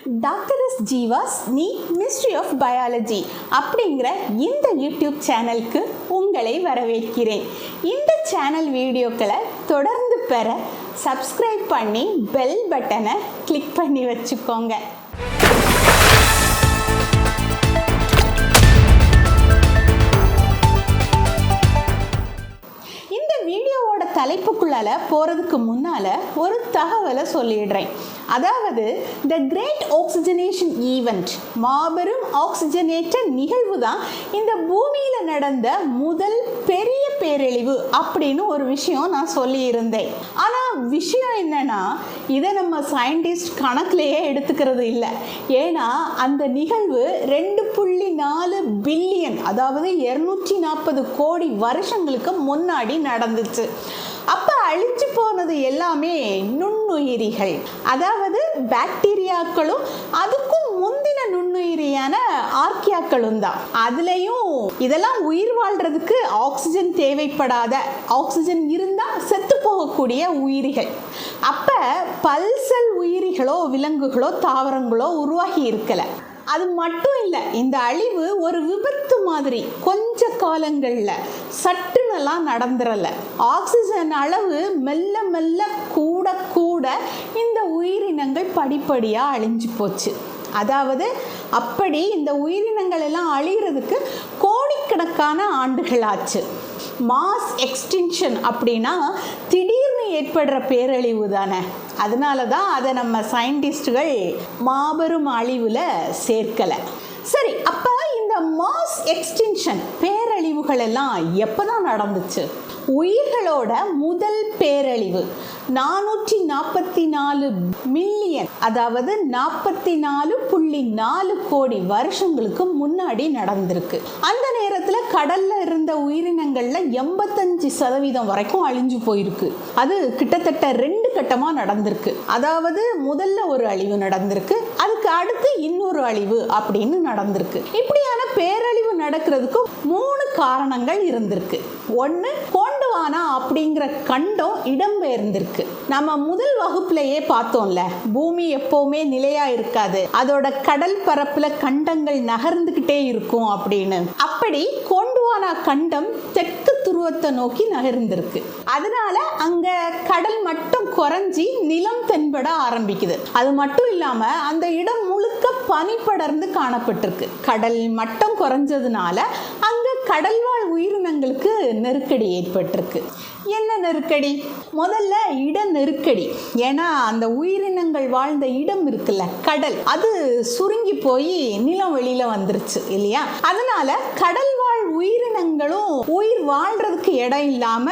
Doctor S Jeeva's NEET mystery of biology அப்படிங்கிற இந்த YouTube சேனலுக்கு உங்களை வரவேற்கிறேன். இந்த சேனல் வீடியோக்களை தொடர்ந்து பெற சப்ஸ்கிரைப் பண்ணி பெல் பட்டனை கிளிக் பண்ணி வச்சுக்கோங்க. இந்த வீடியோவோட தலைப்புக்குள்ளால போகிறதுக்கு முன்னால் ஒரு தகவலை சொல்லிடுறேன். அதாவது த கிரேட் ஆக்சிஜனேஷன் ஈவெண்ட், மாபெரும் ஆக்சிஜனேற்ற நிகழ்வு தான் இந்த பூமியில் நடந்த முதல் பெரிய பேரழிவு அப்படின்னு ஒரு விஷயம் நான் சொல்லியிருந்தேன். ஆனால் விஷயம் என்னன்னா, இதை நம்ம சயின்டிஸ்ட் கணக்கிலேயே எடுத்துக்கிறது இல்லை. ஏன்னா அந்த நிகழ்வு 2.4 பில்லியன், அதாவது 240 கோடி வருஷங்களுக்கு முன்னாடி நடந்துச்சு. அப்போ அழிஞ்சு போனது எல்லாமே நுண்ணுயிரிகள், அதாவது பாக்டீரியாக்களும் அதுக்கும் முந்தின நுண்ணுயிரியான ஆர்க்கியாக்களும் தான். அதுலேயும் இதெல்லாம் உயிர் வாழ்கிறதுக்கு ஆக்சிஜன் தேவைப்படாத, ஆக்சிஜன் இருந்தால் செத்து போகக்கூடிய உயிரிகள். அப்போ பல்சல் உயிரிகளோ விலங்குகளோ தாவரங்களோ உருவாகி இருக்கலை. அது மட்டும் இல்லை, இந்த அழிவு ஒரு விபத்து மாதிரி கொஞ்ச காலங்களில் சட்டுனெல்லாம் நடந்துடலை. ஆக்சிஜன் அளவு மெல்ல மெல்ல கூட கூட இந்த உயிரினங்கள் படிப்படியாக அழிஞ்சு போச்சு. அதாவது அப்படி இந்த உயிரினங்கள் எல்லாம் அழிகிறதுக்கு கோடிக்கணக்கான ஆண்டுகள் ஆச்சு. மாஸ் எக்ஸ்டிங்ஷன் அப்படின்னா திடீர்னு ஏற்படுற பேரழிவு தானே. அதனால தான் அதை நம்ம சயின்டிஸ்டுகள் மாபெரும் அழிவில் சேர்க்கலை. சரி, அப்போ இந்த மாஸ் எக்ஸ்டிங்ஷன் பேரழிவுகள் எல்லாம் எப்போ தான் நடந்துச்சு? உயிர்களோட முதல் பேரழிவு 444 மில்லியன், அதாவது 44.4 கோடி வருஷங்களுக்கு முன்னாடி நடந்திருக்கு. அந்த நேரத்தில் கடல்ல இருந்த உயிரினங்கள்ல 85% வரைக்கும் அழிஞ்சு போயிருக்கு. அது கிட்டத்தட்ட 2 கட்டமாக நடந்திருக்கு. அதாவது முதல்ல ஒரு அழிவு நடந்திருக்கு, அதுக்கு அடுத்து இன்னொரு அழிவு அப்படின்னு நடந்திருக்கு. இப்படியான பேரழிவு நடக்கிறதுக்கு 3 காரணங்கள் இருந்திருக்கு. ஒன்று, கோண்டுவானா அப்படிங்கிற கண்டம் இடம்பெயர்ந்திருக்கு. நம்ம முதல் வகுப்புலையே பார்த்தோம்ல, பூமி எப்பவுமே நிலையா இருக்காது, அதோட கடல் பரப்புல கண்டங்கள் நகர்ந்துகிட்டே இருக்கும் அப்படின்னு. அப்படி கோண்டுவானா கண்டம் தெற்கு துருவத்தை நோக்கி நகர்ந்திருக்கு. அதனால அங்க கடல் மட்டம் குறைஞ்சி நிலம் தென்பட ஆரம்பிக்குது. அது மட்டும் இல்லாம அந்த இடம் முழுக்க பனி படர்ந்து காணப்பட்டிருக்கு. கடல் மட்டம் குறைஞ்சதுனால அங்க கடல்வாழ் உயிரினங்களுக்கு நெருக்கடி ஏற்பட்டிருக்கு. என்ன நெருக்கடி? முதல்ல இட நெருக்கடி. ஏன்னா அந்த உயிரினங்கள் வாழ்ந்த இடம் இருக்குல்ல, கடல், அது சுருங்கி போய் நிலம் வெளியில வந்துருச்சு இல்லையா? அதனால கடல்வாழ் உயிரினங்களும் உயிர் வாழ்றதுக்கு இடம் இல்லாம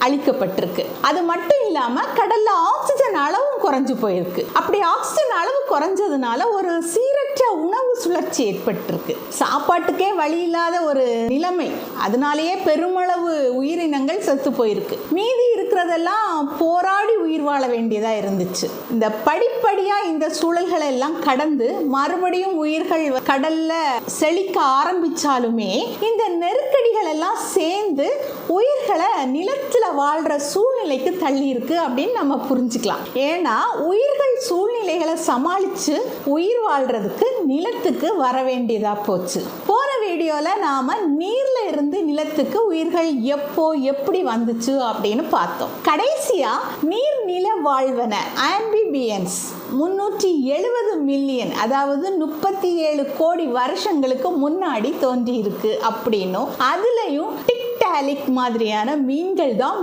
அழிக்கப்பட்டிருக்கு. அது மட்டும் இல்லாம கடல்ல ஆக்சிஜன் அளவும் குறைஞ்சு போயிருக்கு. அப்படி ஆக்சிஜன் அளவு குறைஞ்சதுனால ஒரு சீரற்ற உணவு சுழற்சி ஏற்பட்டிருக்கு. சாப்பாட்டுக்கே வழி இல்லாத ஒரு நிலைமை. அதனாலேயே பெருமளவு உயிரினங்கள் செத்து போயிருக்கு. மீதி இருக்கிறதெல்லாம் போராடி உயிர் வாழ வேண்டியதா இருந்துச்சு. இந்த படிப்படியா இந்த சூழல்களை எல்லாம் கடந்து மறுபடியும் உயிர்கள் கடல்ல செழிக்க ஆரம்பிச்சாலுமே இந்த நெருக்கடிகள் எல்லாம் சேர்ந்து உயிர்களை நிலத்துல வாழ்ற சூழ்நிலைக்கு தள்ளி இருக்கு அப்படின்னு நம்ம புரிஞ்சுக்கலாம். ஏன்னா உயிர்கள் சூழ்நிலைகளை சமாளிச்சு உயிர் வாழ்றதுக்கு நிலத்துக்கு வர வேண்டியதா போச்சு. போன வீடியோல நாம நீர்ல இருந்து நிலத்துக்கு உயிர்கள் எப்போ எப்படி வந்துச்சு அப்படின்னு பார்த்தோம். கடைசியா நீர்நில வாழ்வன ஆம்பிபியன்ஸ் 370 மில்லியன், அதாவது 37 கோடி வருஷங்களுக்கு முன்னாடி தோன்றி இருக்கு அப்படின்னும், அதுலயும் டிக்டாலிக் மாதிரியான மீன்கள் தான்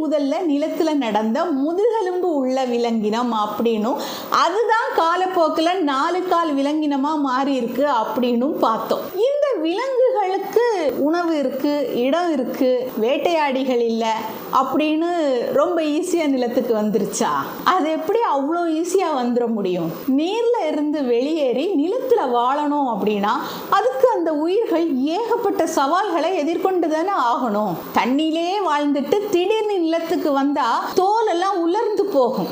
முதல்ல நிலத்துல நடந்த முதுகெலும்பு உள்ள விலங்கினம் அப்படின்னும், அதுதான் காலப்போக்கில் 4 கால் விலங்கினமா மாறி இருக்கு அப்படின்னும் பார்த்தோம். இந்த விலங்குகளுக்கு உணவு இருக்கு, இடம் இருக்கு, வேட்டையாடிகள் இல்லை அப்படின்னு ரொம்ப ஈஸியா நிலத்துக்கு வந்துருச்சா? அது எப்படி அவ்வளோ ஈஸியா வந்துட முடியும்? நீர்ல இருந்து வெளியேறி நிலத்துல வாழணும் அப்படின்னா அதுக்கு அந்த உயிர்கள் ஏகப்பட்ட சவால்களை எதிர்கொண்டு தானே ஆகணும். தண்ணியிலே வாழ்ந்துட்டு திடீர்னு நிலத்துக்கு வந்தா தோல் எல்லாம் உலர்ந்து போகும்.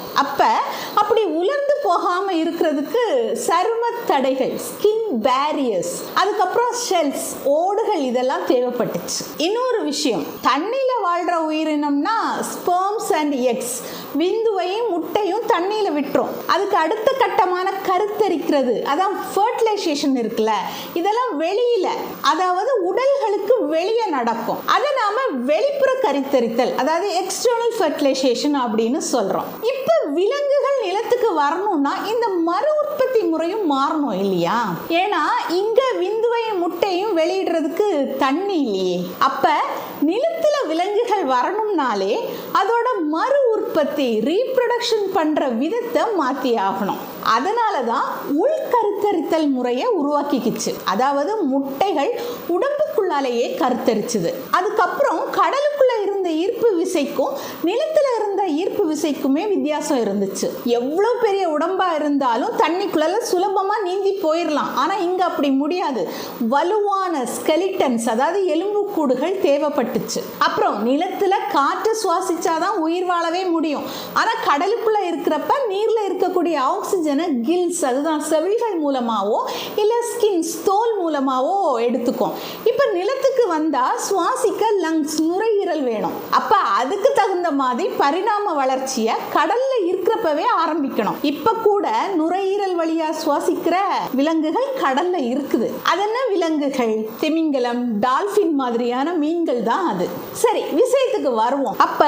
அப்படி உலர்ந்து போகாம இருக்கிறதுக்கு சரும தடைகள், ஸ்கின் பேரியர்ஸ், அதுக்கப்புறம் ஷெல்ஸ், ஓடுகள், இதெல்லாம் தேவைப்பட்டுச்சு. இன்னொரு விஷயம், தண்ணியில வாழ்ற உயிரினம் பண்ணோம்னா ஸ்பெர்ம்ஸ் அண்ட் எக்ஸ், விந்துவையும் முட்டையும் தண்ணியில விட்டுரும். அதுக்கு அடுத்த கட்டமான கருத்தரிக்கிறது, அதான் ஃபர்டிலைசேஷன் இருக்குல்ல, இதெல்லாம் வெளியில, அதாவது உடல்களுக்கு வெளியே நடக்கும். அதை நாம வெளிப்புற கருத்தரித்தல், அதாவது எக்ஸ்டர்னல் ஃபர்டிலைசேஷன் அப்படின்னு சொல்றோம். இப்ப விலங்குகள் நிலத்துக்கு வரணும்னா இந்த மறு உற்பத்தி முறையும் மாறணும் இல்லையா? ஏன்னா இங்க விந்துவையும் முட்டையும் வெளியிடுறதுக்கு தண்ணி இல்லையே. அப்ப நிலத்துல விலங்குகள் வரணும்னாலே அதோட மறு உற்பத்தி, ரீப்ரொடக்ஷன் பண்ற விதத்தை மாத்தி ஆகணும். அதனாலதான் உள்கருத்தரித்தல் முறையை உருவாக்கிக்கிச்சு. அதாவது முட்டைகள் உடம்புக்குள்ளாலேயே கருத்தரிச்சுது. அதுக்கப்புறம் கடலுக்குள்ள இருந்த ஈர்ப்பு விசைக்கும் நிலத்துல இருந்த ஈர்ப்பு விசைக்குமே வித்தியாசம் இருந்துச்சு. எவ்வளவு பெரிய உடம்பா இருந்தாலும் தண்ணிக்குள்ள சுலபமா நீந்தி போயிடலாம். ஆனா இங்க அப்படி முடியாது. வலுவான ஸ்கெலிட்டன்ஸ், அதாவது எலும்புக்கூடுகள் தேவைப்பட்டுச்சு. அப்புறம் நிலத்துல காற்று சுவாசிச்சாதான் உயிர் வாழவே முடியும். ஆனா கடலுக்குள்ள இருக்கிறப்ப நீர்ல இருக்கக்கூடிய ஆக்சிஜனை கில்ஸ், அதுதான் செவில்கள் மூலமாவோ இல்ல ஸ்கின்ஸ், தோல் மூலமாவோ எடுத்துக்கும். இப்ப நிலத்துக்கு வந்தா சுவாசிக்க லங்ஸ், நுரையீரல் வேணும். அப்ப அதுக்கு தகுந்த மாதிரி பரிணாம வளர்ச்சியை கடல்ல இருக்கிறப்பவே ஆரம்பிக்கணும். இப்ப கூட நுரையீரல் வழியா சுவாசிக்கிற விலங்குகள் கடல்ல இருக்குது. அதென்ன விலங்குகள்? திமிங்கலம், டால்பின் மாதிரியான மீன்கள் தான் அது. சரி, விஷயத்துக்கு வருவோம். அப்ப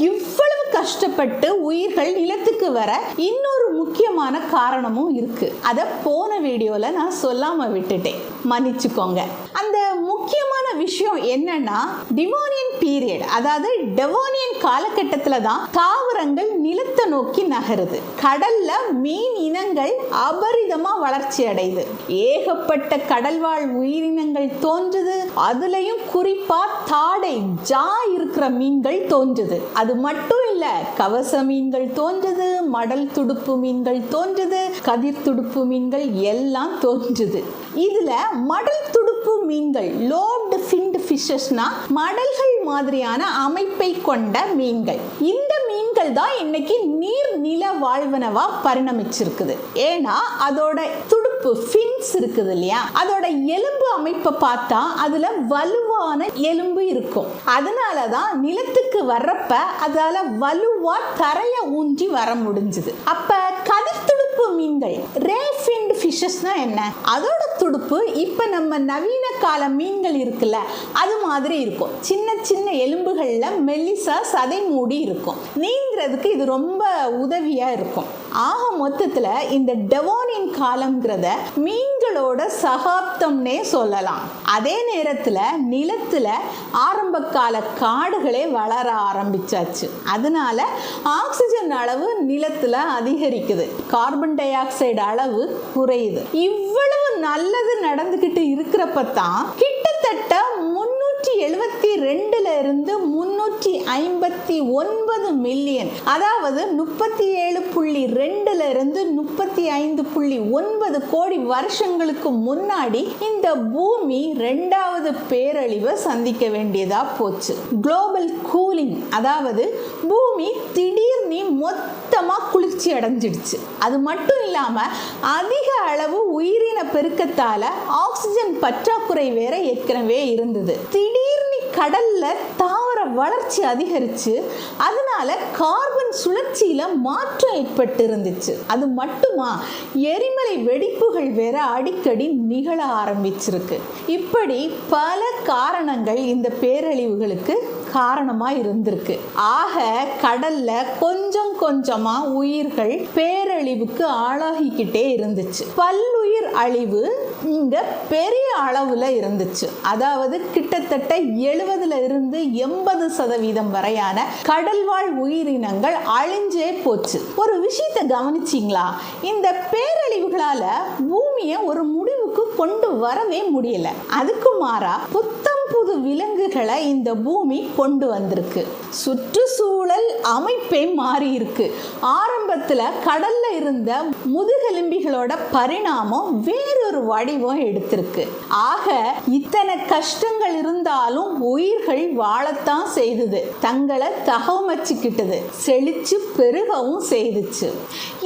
இவ்வளவு கஷ்டப்பட்டு உயிர்கள் நிலத்துக்கு வர இன்னொரு முக்கியமான காரணமும் இருக்கு. அத போன வீடியோல நான் சொல்லாம விட்டுட்டேன், மன்னிச்சுக்கோங்க. அந்த முக்கியமான விஷயம் என்னன்னா, டிவோனியன் பீரியட், அதாவது டெவோனியன் காலகட்டத்தில் தான் தாவரங்கள் நிலத்தை நோக்கி நகருது. கடல்ல மீன் இனங்கள் அபரிதமா வளர்ச்சி அடையுது. ஏகப்பட்ட கடல்வாழ் உயிரினங்கள் தோன்றுது. அதுலயும் குறிப்பா தாடை, ஜா இருக்கிற மீன்கள் தோன்றுது. அது மட்டும் இல்ல, கவச மீன்கள் தோன்றுது, மடல் துடுப்பு மீன்கள் தோன்றுது, கதிர் துடுப்பு மீன்கள் எல்லாம் தோன்றுது. இதுல மடல் துடுப்பு மீன்கள், லோப்டு ஃபின்ட் ஃபிஷஸ்னா மடல்கள் மாதிரியான அமைப்பை கொண்ட மீன்கள். இந்த மீன்கள் தான் இன்னைக்கு நீர் நில வாழ்வனவா பரிணமிச்சிருக்குது. ஏன்னா அதோட துடுப்பு, ஃபின்ஸ் இருக்குது இல்லையா, அதோட எலும்பு அமைப்பை பார்த்தா அதுல வலுவான எலும்பு இருக்கும். அதனாலதான் நிலத்துக்கு வர்றப்ப அதால வலுவா தரைய ஊன்றி வர முடிஞ்சது. அப்ப கதிர் துடுப்பு மீன்கள், ரே ஃபின்ட் ஃபிஷஸ்னா என்ன? அதோட துடுப்பு இப்ப நம்ம நவீன கால மீன்கள் இருக்குல்ல, அது மாதிரி இருக்கும். சின்ன சின்ன எலும்புகள்ல மெல்லிசா சதை மூடி இருக்கும். நீந்துறதுக்கு இது ரொம்ப உதவியா இருக்கும். ஆக மொத்தத்துல இந்த டெவோனியன் காலம்ங்கிறத மீன்களோட சகாப்தம்னே சொல்லலாம். அதே நேரத்துல நிலத்துல ஆரம்ப கால காடுகளே வளர ஆரம்பிச்சாச்சு. அதனால ஆக்சிஜன் அளவு நிலத்துல அதிகரிக்குது, கார்பன் டை ஆக்சைடு அளவு குறையுது. இவ்வளவு நல்லது நடந்துகிட்டு இருக்கிறப்பதான் கிட்டத்தட்ட 372 இருந்து 359 மில்லியன், அதாவது 37.2 இருந்து 35.9 கோடி வருஷங்களுக்கு முன்னாடி இந்த பூமி 2வது பேரழிவை சந்திக்க வேண்டியதா போச்சு. குளோபல் கூலிங், அதாவது பூமி திடீர்னு மொத்தமா குளிர்ச்சி அடைஞ்சிடுச்சு. அது மட்டும் இல்லாம அதிக அளவு உயிரின பெருக்கத்தால ஆக்சிஜன் பற்றாக்குறை வேற ஏற்கனவே இருந்தது. திடீர்னு கடல்ல தாவர வளர்ச்சி அதிகரிச்சு அதனால கார்பன் சுழற்சியில மாற்றம் ஏற்பட்டு இருந்துச்சு. அது மட்டுமா, எரிமலை வெடிப்புகள் வேற அடிக்கடி நிகழ ஆரம்பிச்சிருக்கு. இப்படி பல காரணங்கள் இந்த பேரழிவுகளுக்கு காரணமா இருந்திருக்கு. ஆக கடல்ல கொஞ்சம் கொஞ்சமா உயிர்கள் பேரழிவுக்கு ஆளாகிக்கிட்டே இருந்துச்சு. பல்லுயிர் அழிவு இங்க பெரிய அளவுல இருந்துச்சு. அதாவது கிட்டத்தட்ட 70 இருந்து 80% வரையான கடல்வாழ் உயிரினங்கள் அழிஞ்சே போச்சு. ஒரு விஷயத்தை கவனிச்சிங்களா? இந்த பேரழிவுகளால பூமியை ஒரு முடிவுக்கு கொண்டு வரவே முடியல. அதுக்கு மாறா புத்தம் புது விலங்குகளை இந்த பூமி கொண்டு வந்திருக்கு. சுற்றுச்சூழல் அமைப்பே மாறி இருக்கு. ஆரம்பத்துல கடல்ல இருந்த முதுகெலும்பிகளோட பரிணாமம் வேறொரு வடிவம் எடுத்திருக்கு. ஆக இத்தனை கஷ்டங்கள் இருந்தாலும் உயிர்கள் வாழத்தான் செய்தது, தங்களை தகவமைச்சுக்கிட்டது, செழிச்சு பெருகவும் செய்துச்சு.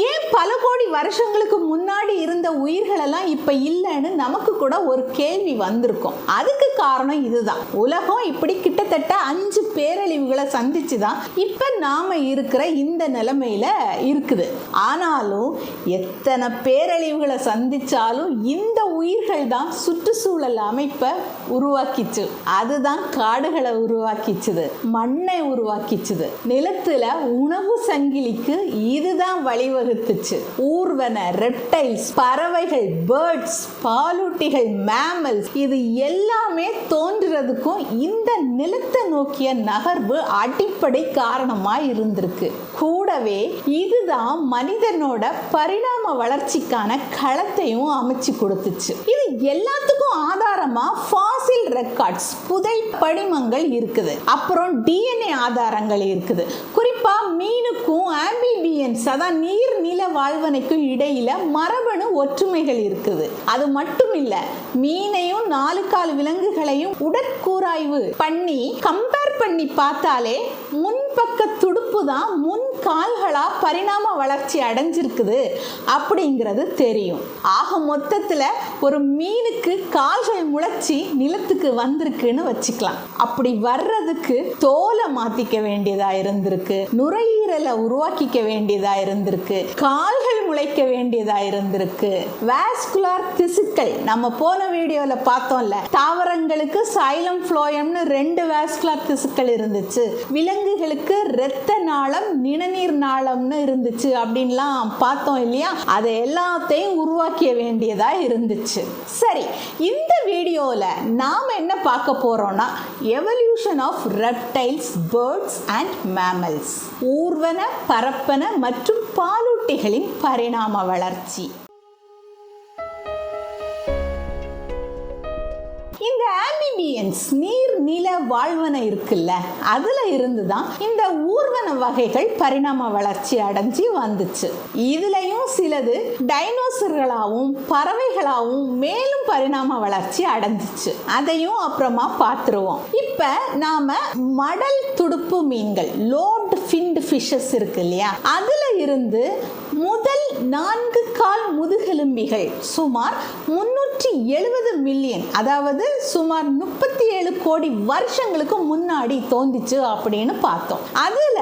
ஏன் பல கோடி வருஷங்களுக்கு முன்னாடி இருந்த உயிர்கள் எல்லாம் இப்ப இல்லைன்னு நமக்கு கூட ஒரு கேள்வி வந்திருக்கும். அதுக்கு காரணம் இதுதான். உலகம் இப்படி கிட்டத்தட்ட 5 பேரழிவுகளை சந்திச்சுதான் இப்ப நாம இருக்கிற இந்த நிலைமையில இருக்குது. ஆனாலும் எத்தனை பேரழிவுகளை சந்திச்சாலும் இந்த உயிர்கள் தான் சுற்றுச்சூழல் அமைப்பை உருவாக்கிச்சு. அதுதான் காடுகளை உருவாக்கிச்சுது, மண்ணை உருவாக்கிச்சுது. நிலத்துல உணவு சங்கிலிக்கு இதுதான் வழிவகுத்துச்சு. ஊர்வன, ரெப்டைல்ஸ், பறவைகள், பேர்ட்ஸ், பாலூட்டிகள், மேமல்ஸ், இது எல்லாமே தோன்றுறதுக்கும் இந்த நிலத்தை நோக்கிய நகர்வு அடிப்படை காரணமா இருந்திருக்கு. கூடவே இதுதான் மனிதனோட பரிணாம வளர்ச்சிக்கான களத்தையும் அமைச்சு கொடுத்துச்சு. இது எல்லாத்துக்கும் ஆதாரமா ஃபாசில் ரெக்கார்ட்ஸ், புதை படிமங்கள் இருக்குது. அப்புறம் டிஎன்ஏ ஆதாரங்கள் இருக்குது. குறிப்பா மீனுக்கும் ஆம்பிபியன்ஸ், அதான் நீர் நில வாழ்வனைக்கும் இடையில மரபணு ஒற்றுமைகள் இருக்குது. அது மட்டும் இல்ல, மீனையும் 4 கால் விலங்குகளையும் உடற்கூராய்வு பண்ணி கம்பேர் பண்ணி பார்த்தாலே முன்பக்க துடுப்பு தான் முன் கால்களா பரிணாம வளர்ச்சி அடைஞ்சிருக்குது அப்படிங்கிறது தெரியும். ஆக மொத்தத்துல ஒரு மீனுக்கு கால்கள் முளைச்சி நிலத்துக்கு வந்திருக்குன்னு வச்சுக்கலாம். அப்படி வர்றதுக்கு தோலை மாத்திக்க வேண்டியதா இருந்திருக்கு, நுரையீரலை உருவாக்கிக்க வேண்டியதா இருந்திருக்கு, கால்கள் முளைக்க வேண்டியதா இருந்திருக்கு. வாஸ்குலர் திசுக்கள் நம்ம போன வீடியோல பார்த்தோம்ல, தாவரங்களுக்கு சைலம் ஃப்ளோயம்னு 2 வாஸ்குலர் திசுக்கள் இருந்துச்சு, விலங்குகளுக்கு இரத்த நாளம், நிணநீர் நாளம்னு இருந்துச்சு அப்படின்லாம் பார்த்தோம் இல்லையா? அதை எல்லாத்தையும் உருவாக்கிய வேண்டியதா இருந்துச்சு. சரி, இந்த வீடியோல நாம என்ன பார்க்க போறோம்னா evolution of reptiles, birds and mammals, ஊர்வன, பரப்பன மற்றும் பாலூட்டிகளின் பரிணாம வளர்ச்சி. இந்த ஆம்பிபியன்ஸ், நீர் நில வாழ்வன இருக்குல்ல, அதுல இருந்து தான் இந்த ஊர்வன வகைகள் பரிணாம வளர்ச்சி அடைஞ்சி வந்துச்சு. இதுலயும் சிலது டைனோசர்களாகவும் பறவைகளாகவும் மேலும் பரிணாம வளர்ச்சி அடைஞ்சிச்சு. அதையும் அப்புறமா பார்த்துருவோம். இப்ப நாம மடல் துடுப்பு மீன்கள், லோட் ஃபின்ட் ஃபிஷஸ் இருக்கு இல்லையா, அதுல இருந்து முதல் 4 கால் முதுகெலும்பிகள் சுமார் 370 மில்லியன், அதாவது சுமார் 37 கோடி வருஷங்களுக்கு முன்னாடி தோன்றிச்சு அப்படின்னு பார்த்தோம். அதுல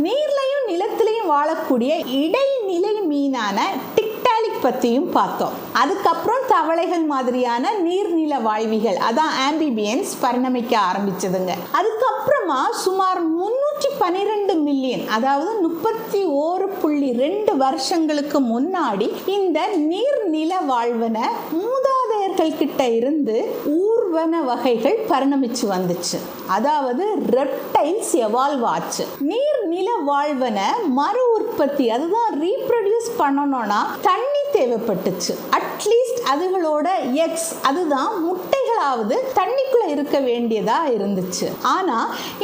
நீர்லையும் நிலத்திலையும் வாழக்கூடிய இடைநிலை மீனான டிக்டாலிக் பத்தியும் பார்த்தோம். அதுக்கப்புறம் தவளைகள் மாதிரியான நீர்நில வாழ்விகள், அதான் ஆம்பிபியன்ஸ் பரிணமிக்க ஆரம்பிச்சதுங்க. அதுக்கப்புறமா சுமார் 312 மில்லியன், அதாவது 31.2 வருஷங்களுக்கு முன்னாடி இந்த நீர்நில வாழ்வன மூதாதையர்கள் கிட்ட இருந்து ஊர்வன வகைகள் பரிணமிச்சு வந்துச்சு. அதாவது ரெப்டைல்ஸ் எவால்வ் ஆச்சு. நீர்நில வாழ்வன மறு உற்பத்தி, அதுதான் ரீப்ரொடியூஸ் பண்ணணும்னா தண்ணி தேவைப்பட்டுச்சு. அட்லீஸ்ட் அதுகளோட எக்ஸ், அதுதான் முட்டைகளாவது தண்ணிக்குள்ள இருக்க வேண்டியதா இருந்துச்சு. ஆனா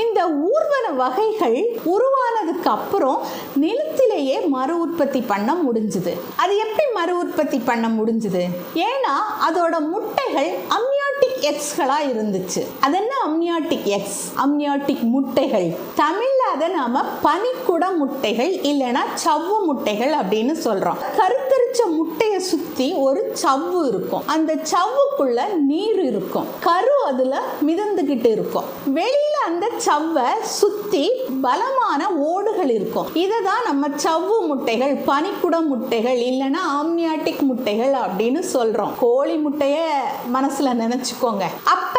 இந்த ஊர்வன வகைகள் உருவானதுக்கு அப்புறம் நிலத்திலேயே மறு உற்பத்தி பண்ண முடிஞ்சுது. அது எப்படி மறு உற்பத்தி பண்ண முடிஞ்சுது? ஏன்னா அதோட முட்டைகள் அம்னியாட்டிக் எக்ஸ்களா இருந்துச்சு. அது என்ன அம்னியாட்டிக் எக்ஸ்? அம்னியாட்டிக் முட்டைகள். தமிழ்ல அதை நாம பனிக்குட முட்டைகள் இல்லைன்னா சவ்வு முட்டைகள் அப்படின்னு சொல்றோம். கருத்தரிச்ச முட்டையை சுத்தி ஒரு சவ்வு இருக்கும். அந்த சவ்வுக்குள்ள நீர் இருக்கும். கரு அதுல மிதந்துகிட்டு இருக்கும். வெளியில அந்த சவ்வை சுத்தி பலமான ஓடுகள் இருக்கும். இதை தான் நம்ம சவ்வு முட்டைகள், பனிக்குட முட்டைகள் இல்லைன்னா ஆம்னியாட்டிக் முட்டைகள் அப்படின்னு சொல்றோம். கோழி முட்டைய மனசுல நினைச்சுக்கோங்க. அப்ப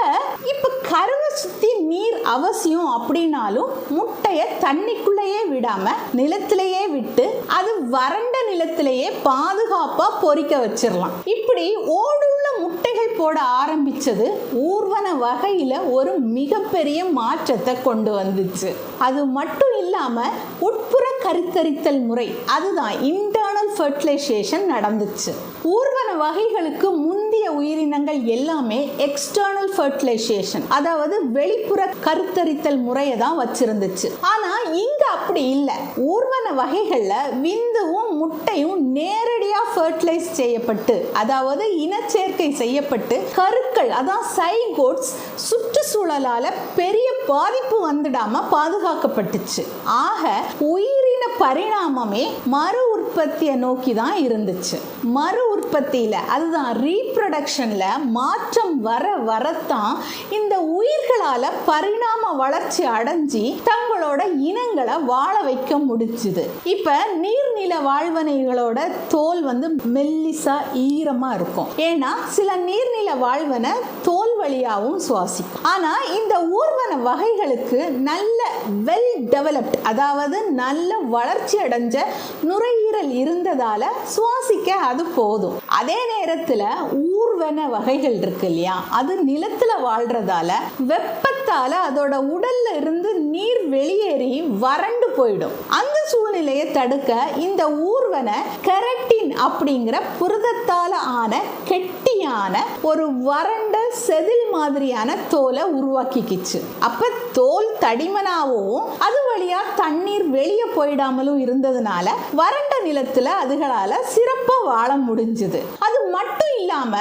இப்ப கருவை சுத்தி நீர் அவசியம் அப்படின்னாலும் முட்டைய தண்ணிக்குள்ளேயே விடாம நிலத்திலேயே விட்டு அது வறண்ட நிலத்திலேயே பாதுகாப்பா பொறிக்க வச்சிடலாம். இப்படி ஓடுள்ள முட்டைகள் போட ஆரம்பிச்சது ஊர்வன வகையில ஒரு மிகப்பெரிய மாற்றத்தை கொண்டு வந்துச்சு. அது மட்டும் இல்லாம உட்புற கருத்தரித்தல் முறை, அதுதான் இன்டர்னல் ஃபெர்டிலைசேஷன் நடந்துச்சு. ஊர்வன வகைகளுக்கு முந்தைய உயிரினங்கள் எல்லாமே எக்ஸ்டர்னல் ஃபெர்டிலைசேஷன், அதாவது வெளிப்புற கருத்தரித்தல் முறையை தான் வச்சிருந்துச்சு. ஆனா இங்க அப்படி இல்லை. ஊர்வன வகைகள்ல விந்துவும் முட்டையும் நேரடியா ஃபெர்டிலைஸ் செய்யப்பட்டு, அதாவது இனச்சேர்க்கை செய்யப்பட்டு கருக்கள், அதான் சைகோட்ஸ், சுற்றுச்சூழலால பெரிய பாதிப்பு வந்துடாம பாதுகாக்கப்பட்டுச்சு. ஆக உயிரின பரிணாமமே மறு உற்பத்தியை நோக்கி தான் இருந்துச்சு. மறு உற்பத்தியில, அதுதான் ரீப்ரொடக்ஷன்ல மாற்றம் வர வரத்தான் இந்த உயிர்களால பரிணாம வளர்ச்சி அடைஞ்சி தங்களோட இனங்களை வாழ வைக்க முடிச்சுது. இப்ப நீர்நில வாழ்வனைகளோட தோல் மெல்லிசா ஈரமா இருக்கும். ஏன்னா சில நீர்நில வாழ்வனை தோல் வழியாவும் சுவாசிக்கும். ஆனா இந்த ஊர்வன வகைகளுக்கு நல்ல வெல் டெவலப்ட், அதாவது நல்ல வளர்ச்சி அடைஞ்ச நுரையீரல் இருந்ததால சுவாசிக்க அது போதும். அதே நேரத்துல ஊர்வன வகைகள் இருக்கு இல்லையா, அது நிலத்துல வாழ்றதால வெப்பத்தால அதோட உடல்ல இருந்து நீர் வெளியேறி வறண்டு போயிடும். அந்த சூழ்நிலையை தடுக்க இந்த ஊர்வன கெரட்டின் அப்படிங்கிற புரதத்தால ஆன கெட்டியான ஒரு வறண்ட செதில் மாதிரியான தோலை உருவாக்கிக்கிச்சு. அப்ப தோல் தடிமனாவும் அது வழியா தண்ணீர் வெளியே போயிடாமலும் இருந்ததுனால வறண்ட நிலத்துல அதுகளால சிறப்பா வாழ முடிஞ்சது. அது மட்டும் இல்லாம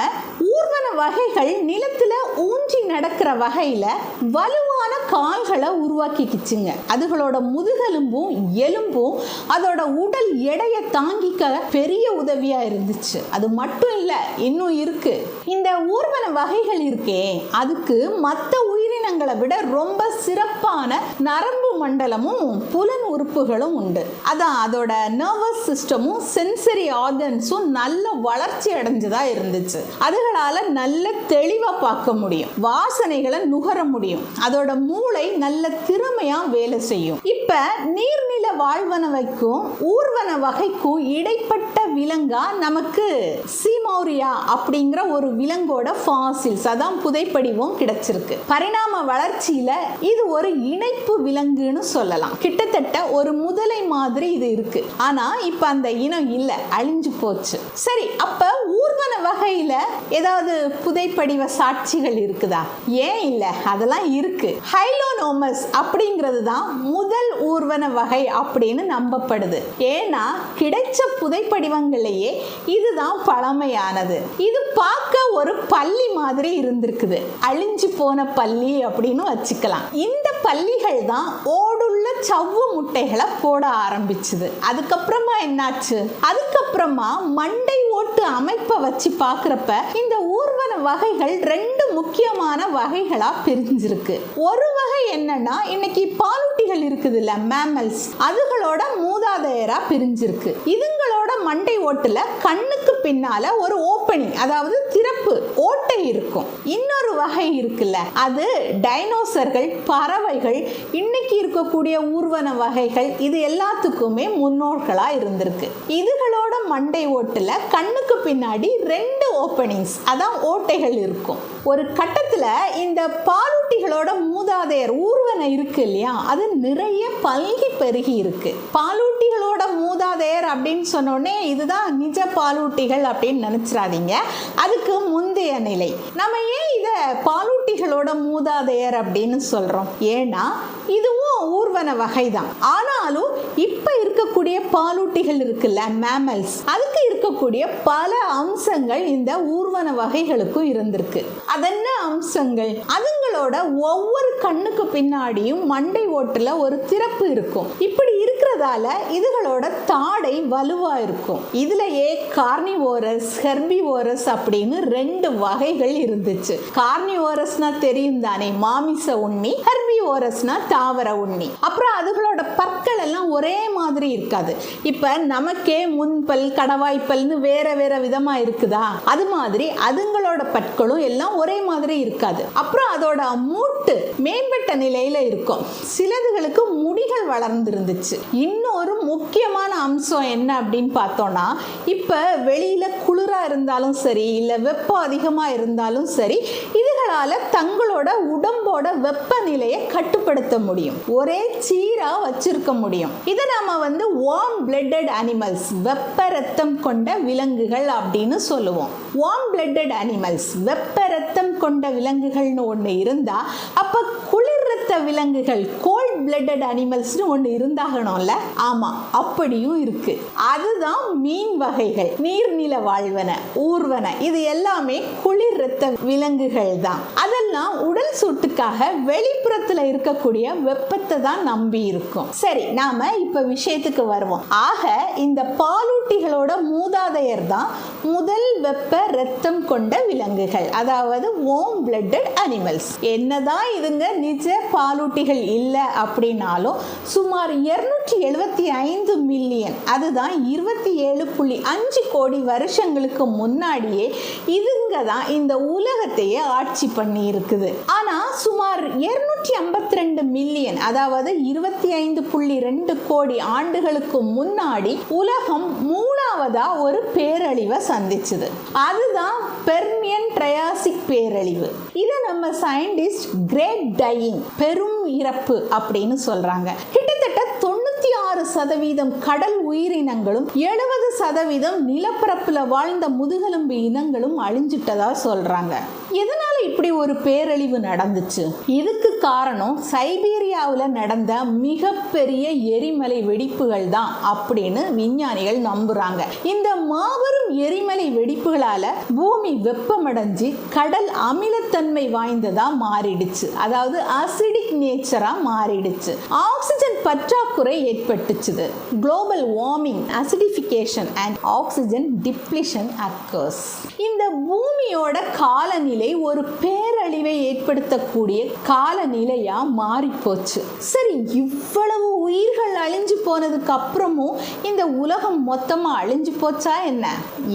ஊர்வன வகைகள் நிலத்துல ஊன்றி நடக்கிற வகையில வலுவான கால்களை உருவாக்கிக்கிச்சுங்க. அதுகளோட முதுகெலும்பும் எலும்பும் அதோட உடல் எடையை தாங்கிக்க பெரிய உதவியா இருந்துச்சு. அது மட்டும் இல்ல, இன்னும் இருக்கு. இந்த ஊர்வன வகைகள் இருக்கே, அதுக்கு மற்ற உயிரினங்களை விட ரொம்ப சிறப்பான நரம்பு மண்டலமும் புலன் உறுப்புகளும் உண்டு. அதான் அதோட நர்வஸ் சிஸ்டமும் சென்சரி ஆர்கன்ஸும் நல்ல வளர்ச்சி அடைஞ்சதா இருந்துச்சு. அதுகளால நல்ல தெளிவா பார்க்க முடியும், வாசனைகளை நுகர முடியும், அதோட மூளை நல்ல திறமையா வேலை செய்யும். இப்ப நீர்நில வாழ்வனவைக்கும் ஊர்வன வகைக்கும் இடைப்பட்ட விலங்கா நமக்கு சீமௌரியா அப்படிங்கிற ஒரு விலங்கோட ஃபாசில்ஸ், அதான் புதைப்படிவும் கிடைச்சிருக்கு. பரிணாம வளர்ச்சியில இது ஒரு இணைப்பு விலங்குன்னு சொல்லலாம். கிட்டத்தட்ட ஒரு முதலை மாதிரி இது இருக்கு. ஆனா இப்ப அந்த இனம் இல்ல, அழிஞ்சு போச்சு. சரி, அப்ப ஊர்வன வகையில ஏதாவது புதைப்படிவ சாட்சிகள் இருக்குதா? ஏன் இல்ல, அதெல்லாம் இருக்கு. ஹைலோனோமஸ் அப்படிங்கிறது தான் முதல் ஊர்வன வகை அப்படின்னு நம்பப்படுது. ஏன்னா கிடைச்ச புதைப்படிவங்களையே இதுதான் பழமையானது. இது பார்க்க ஒரு பல்லி மாதிரி இருந்திருக்குது, அழிஞ்சு போன பல்லி அப்படின்னு வச்சுக்கலாம். இந்த பல்லிகள் தான் ஓடுள்ள சவ்வு முட்டைகளை போட ஆரம்பிச்சுது. அதுக்கப்புறமா என்னாச்சு? அதுக்கப்புறமா மண்டை ஓட்டு அமைப்பை வச்சு பார்க்கிறப்ப இந்த ஊர்வன வகைகள் ரெண்டு முக்கியமான வகைகளா பிரிஞ்சிருக்கு. ஒரு வகை என்னன்னா, இன்னைக்கு பாலூட்டிகள் இருக்குது இல்ல, மேமல்ஸ், அதுகளோட மூதாதையரா பிரிஞ்சிருக்கு. இதுங்களோட மண்டை ஓட்டுல கண்ணுக்கு பின்னால ஒரு ஓப்பனிங், அதாவது திறப்பு ஓட்டை இருக்கும். இன்னொரு வகை இருக்குல்ல, அது டைனோசர்கள், பறவைகள், இன்னைக்கு இருக்கக்கூடிய ஊர்வன வகைகள், இது எல்லாத்துக்குமே முன்னோர்களா இருந்திருக்கு. இதுகளோட மண்டை ஓட்டுல கண்ணுக்கு பின்னாடி ரெண்டு ஓப்பனிங்ஸ், அதான் ஓட்டைகள் இருக்கும். ஒரு கட்டத்துல இந்த பாலூட்டிகளோட மூதாதையர் ஊர்வன இருக்கு இல்லையா, அது நிறைய பல்கி பெருகி இருக்கு. பாலூட்டிகளோட மூதாதையர் அப்படின்னு சொன்னோடனே இதுதான் நிஜ பாலூட்டிகள் அப்படின்னு நினைச்சிடாதீங்க, அதுக்கு முந்தைய நிலை. நம்ம ஏன் இத பாலூட்டிகளோட மூதாதையர் அப்படின்னு சொல்றோம்? ஏன்னா இதுவும் ஊர்வன வகை தான். ஆனாலும் இப்ப இருக்கக்கூடிய பாலூட்டிகள் இருக்குல்ல, மேமல்ஸ், அதுக்கு இருக்கக்கூடிய பல அம்சங்கள் இந்த ஊர்வன வகைகளுக்கும் இருந்திருக்கு. அதென்ன அம்சங்கள்? அதுங்களோட ஒவ்வொரு கண்ணுக்கு பின்னாடியும் மண்டை ஓட்டுல ஒரு திறப்பு இருக்கும். இப்படி இருக்கிறதால இதுகளோட தாடை வலுவா இருக்கும். இதுலயே கார்னிவோரஸ், ஹெர்பிவோரஸ் அப்படின்னு ரெண்டு வகைகள் இருந்துச்சு. கார்னிவோரஸ்னா தெரியும் தானே, மாமிச உண்ணி. ஹெர்பிவோரஸ்னா தாவர உண்ணி. அப்புறம் அதுகளோட பற்கள் எல்லாம் ஒரே மாதிரி இருக்காது. இப்ப நமக்கே முன்பல், கடவாய்ப்பல்னு வேற வேற விதமா இருக்குதா, அது மாதிரி அதுங்களோட பற்களும் எல்லாம் ஒரே மாதிரி இருக்காது. அப்புறம் அதோட மூட்டு மேம்பட்ட நிலையில இருக்கும். சிலதுகளுக்கு முடிகள் வளர்ந்துருந்துச்சு. இன்னொரு முக்கியமான அம்சம் என்ன அப்படின்னு பார்த்தோம்னா, இப்ப வெளியில குளிரா இருந்தாலும் சரி, இல்ல வெப்பம் அதிகமா இருந்தாலும் சரி, இதுகளால தங்களோட உடம்போட வெப்பநிலையை கட்டுப்படுத்த முடியும், ஒரே சீரா வச்சிருக்க முடியும். இதை நாம வார்ம் பிளட்டட் அனிமல்ஸ், வெப்ப ரத்தம் கொண்ட விலங்குகள் அப்படின்னு சொல்லுவோம். வார்ம் பிளட்டட் அனிமல்ஸ், வெப்ப ரத்தம் கொண்ட விலங்குகள்னு ஒன்று இருந்தா, அப்ப குளிர் ரத்த விலங்குகள், கோல்ட் பிளட்டட் அனிமல்ஸ்னு ஒன்று இருந்தாகணும்ல. ஆமா, அப்படியும் இருக்கு. அதுதான் மீன் வகைகள், நீர்நில வாழ்வன, ஊர்வன, இது எல்லாமே குளிர் ரத்த விலங்குகள் தான். அதெல்லாம் இதெல்லாம் உடல் சூட்டுக்காக வெளிப்புறத்துல இருக்கக்கூடிய வெப்பத்தை தான் நம்பி இருக்கும். சரி, நாம இப்ப விஷயத்துக்கு வருவோம். ஆக இந்த பாலூட்டிகளோட மூதாதையர் தான் முதல் வெப்ப ரத்தம் கொண்ட விலங்குகள், அதாவது வார்ம் பிளட்டட் அனிமல்ஸ். என்னதான் இதுங்க நிஜ பாலூட்டிகள் இல்லை அப்படின்னாலும் சுமார் 275 மில்லியன், அதுதான் 27.5 கோடி வருஷங்களுக்கு முன்னாடியே இதுங்க தான் இந்த உலகத்தையே ஆட்சி பண்ணி இருக்குது. ஆனா சுமார் 252 மில்லியன், அதாவது 25.2 கோடி ஆண்டுகளுக்கு முன்னாடி உலகம் மூணாவதா ஒரு பேரழிவை சந்திச்சது. அதுதான் பெர்மியன் ட்ரையாசிக் பேரழிவு. இதை நம்ம சயின்டிஸ்ட் கிரேட் டையிங், பெரும் இறப்பு அப்படின்னு சொல்றாங்க. கிட்டத்தட்ட 96% கடல் உயிரினங்களும் 70% நிலப்பரப்புல வாழ்ந்த முதுகெலும்பு இனங்களும் அழிஞ்சிட்டதா சொல்றாங்க. எதனால இப்படி ஒரு பேரழிவு நடந்துச்சு? இதுக்கு காரணம் சைபீரியாவில் நடந்த மிகப்பெரிய எரிமலை வெடிப்புகள் தான் அப்படின்னு விஞ்ஞானிகள் நம்புறாங்க. இந்த மாபெரும் எரிமலை வெடிப்புகளால பூமி வெப்பமடைஞ்சு கடல் அமிலத்தன்மை வாய்ந்ததா மாறிடுச்சு, அதாவது அசிடிக் நேச்சரா மாறிடுச்சு. ஆக்சிஜன் பற்றாக்குறை ஏற்பட்டுச்சு. Global warming, acidification and oxygen depletion occurs. இந்த பூமியோட காலநிலை ஒரு பேரழிவை ஏற்படுத்தக்கூடிய காலநிலையா மாறி போச்சு. சரி, இவ்வளவு உயிர்கள் அழிஞ்சு போனதுக்கு அப்புறமும் இந்த உலகம் மொத்தமா அழிஞ்சு போச்சா என்ன?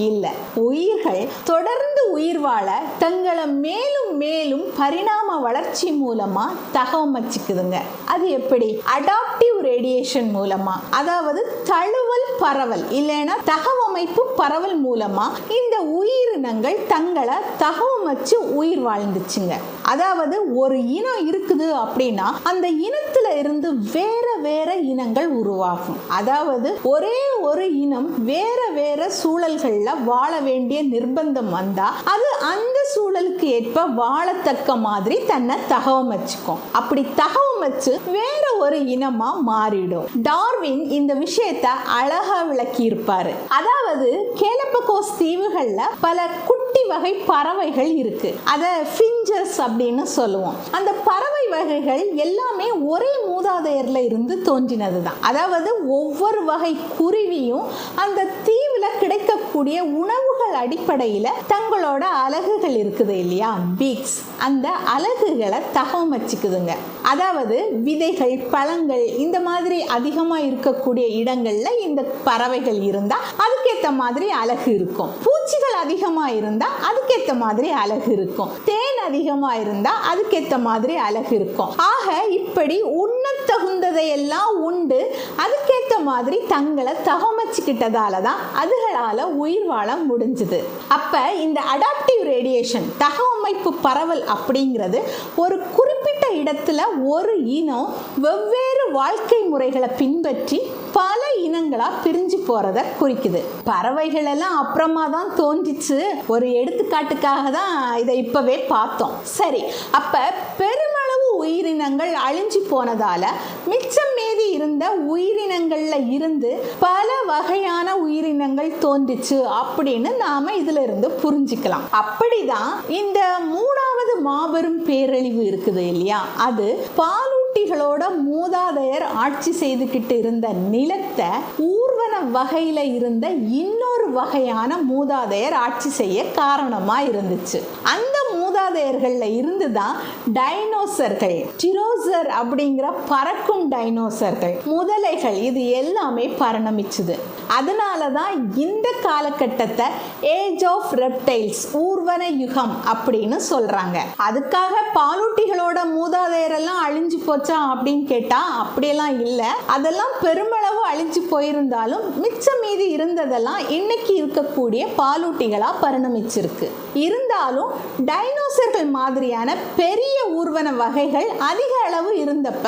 இல்ல. உயிர்கள் தொடர்ந்து உயிர் வாழ தங்களை மேலும் மேலும் பரிணாம வளர்ச்சி மூலமா தகவமைச்சுக்குதுங்க. அது எப்படி? அடாப்டிவ் ரேடியேஷன் மூலமா, அதாவது தழுவல் பரவல் இல்லைன்னா தகவமைப்பு பரவல் மூலமா இந்த உயிரினங்கள் தங்களை தகவமைச்சு உயிர் வாழ்ந்துச்சுங்க. அதாவது ஒரு இனம் இருக்குது அப்படின்னா அந்த இனத்துல இருந்து வேற வேற இனங்கள் உருவாகும். அதாவது ஒரே ஒரு இனம் வேற வேற சூழல்கள்ல வாழ வேண்டிய நிர்பந்தம் வந்தா அது அந்த சூழலுக்கு ஏற்ப வாழத்தக்க மாதிரி தன்னை தகவமைச்சுக்கும். அப்படி தகவமைச்சு வேற ஒரு இனமா மாறிடும். டார்வின் இந்த விஷயத்தை அழகா விளக்கி இருப்பாரு. அதாவது கேலப்பகோஸ் தீவுகள்ல பல குட்டி வகை பறவைகள் இருக்கு. அத ஃபிஞ்சர்ஸ் அப்படின்னு சொல்லுவோம். அந்த பறவை வகைகள் எல்லாமே ஒரே மூதாதையர்ல இருந்து தோன்றினது தான். அதாவது ஒவ்வொரு வகை குருவியும் அந்த தீவுல கிடைக்கக்கூடிய உணவுகள் அடிப்படையில தங்களோட அலகுகள் இருக்குது இல்லையா, பீக்ஸ், அந்த அலகுகளை தகவமைச்சுக்குதுங்க. அதாவது விதைகள், பழங்கள் இந்த மாதிரி அதிகமா இருக்கக்கூடிய இடங்கள்ல இந்த பறவைகள் இருந்தா அதுக்கேற்ற மாதிரி அலகு இருக்கும். பூச்சிகள் அதிகமா இருந்தா அதுக்கேற்ற மாதிரி அலகு இருக்கும். தேன் அதிகமா இருந்தா அதுக்கேற்ற மாதிரி அலகு இருக்கும். ஆக இப்படி உண்ண தகுந்ததையெல்லாம் உண்டு அதுக்கேற்ற மாதிரி தங்களை தகவமைச்சுக்கிட்டதால தான் அதுகளால உயிர் வாழ முடிஞ்சது. அப்ப இந்த அடாப்டிவ் ரேடியேஷன், தகவமைப்பு பரவல் அப்படிங்கிறது ஒரு குறிப்பிட்ட இடத்துல ஒரு இனம் வெவ்வேறு வாழ்க்கை முறைகளை பின்பற்றி பல இனங்களா பிரிஞ்சு போறத குறிக்குது. பறவைகள் எல்லாம் அப்புறமா தான் தோன்றிச்சு. ஒரு எடுத்துக்காட்டுக்காக தான் இதை இப்பவே பார்த்தோம். சரி, அப்ப பெருமளவு உயிரினங்கள் அழிஞ்சு போனதால மிச்சம் மீதி இருந்த உயிரினங்கள்ல இருந்து பல வகையான உயிரினங்கள் தோன்றிச்சு அப்படின்னு நாம இதுல இருந்து புரிஞ்சுக்கலாம். அப்படிதான் இந்த மூணாவது மாபெரும் பேரழிவு இருக்குது இல்லையா, அது பாலூட்டிகளோட மூதாதையர் ஆட்சி செய்துகிட்டு இருந்த நிலத்தை ஊர்வன வகையில இருந்த இன்னொரு வகையான மூதாதையர் ஆட்சி செய்ய காரணமா இருந்துச்சு. அந்த மூதாதையர்கள்ல இருந்துதான் டைனோசர்கள், டிரோசர் அப்படிங்கிற பறக்கும் டைனோசர்கள், முதலைகள், இது எல்லாமே பரிணமிச்சுது. அதனாலதான் இந்த காலகட்டத்தை ஏஜ் ஆஃப் ரெப்டைல்ஸ், ஊர்வன யுகம் அப்படின்னு சொல்றாங்க. அதுக்காக பாலூட்டிகளோட மூதாதையர் எல்லாம் அழிஞ்சு போச்சா அப்படின்னு கேட்டா அப்படியெல்லாம் இல்லை. அதெல்லாம் பெருமளவு அழிஞ்சு போயிருந்தாலும் மிச்சம் மீதி இருந்ததெல்லாம் இன்னைக்கு இருக்கக்கூடிய பாலூட்டிகளா பரிணமிச்சிருக்கு. இருந்தாலும் டைனோசர்கள் மாதிரியான பெரிய ஊர்வன வகைகள் அதிக அளவு இருந்தப்ப